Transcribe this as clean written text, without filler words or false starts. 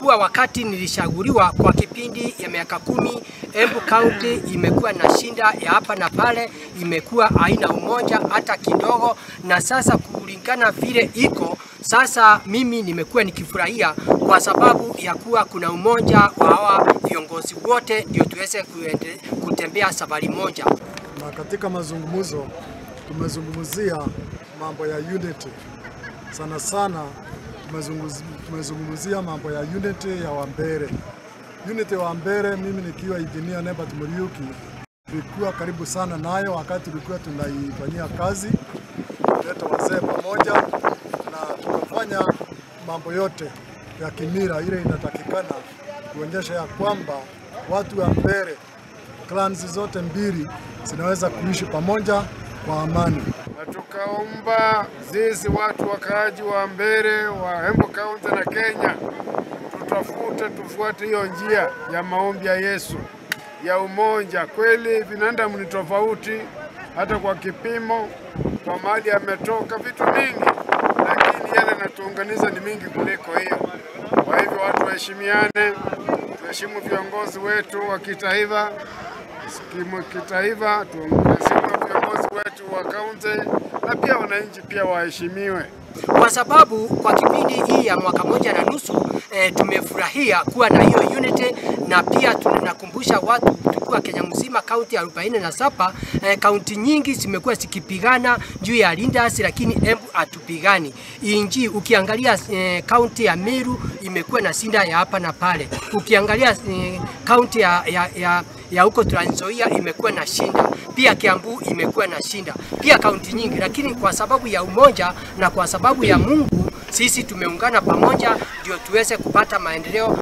kuwa wakati nilishauriwa kwa kipindi ya miaka 10, Embu County imekuwa na shinda ya hapa na pale, imekuwa haina umoja hata kidogo, na sasa kulingana vile iko sasa, mimi nimekuwa nikifurahia kwa sababu ya kuwa kuna umoja wa hawa viongozi wote, ndio tuweze kutembea safari moja. Na katika mazungumzo tumezungumzia mambo ya unity. Sana sana tumezungumzia mambo ya unity ya Wambere. Unity wa Wambere, mimi nikiwa engineer Nebat Muriuki, tulikuwa karibu sana nayo wakati tulikuwa tunaifanyia kazi, kuleta wazee pamoja na tukafanya mambo yote ya kimila ile inatakikana kuonyesha ya kwamba watu wa Mbere, clans zote mbili zinaweza kuishi pamoja kwa amani. Na tukaomba sisi watu wakaaji wa Mbere wa Embu County na Kenya tufuate hiyo njia ya maombi ya Yesu ya umoja. Kweli binadamu ni tofauti hata kwa kipimo, kwa mali ametoka vitu mingi, lakini yale natuunganiza ni mingi kuliko hiyo. Kwa hivyo watu waheshimiane, tuheshimu viongozi wetu wa kitaifa, tuheshimu viongozi wetu wa kaunti, na pia wananchi pia waheshimiwe. Kwa sababu kwa kipindi hii ya mwaka 1.5 tumefurahia kuwa na hiyo unity, na pia tunakumbusha watu tukua Kenya mzima kaunti 47, kaunti nyingi zimekuwa zikipigana juu ya Lindas, lakini Embu hatupigani. Inji ukiangalia kaunti ya Meru imekuwa na shinda ya hapa na pale. Ukiangalia kaunti ya huko Trans Nzoia imekuwa na shinda. Pia Kiambu imekuwa na shinda. Pia kaunti nyingi, lakini kwa sababu ya umoja na kwa sababu ya Mungu sisi tumeungana pamoja ndio tuweze kupata maendeleo.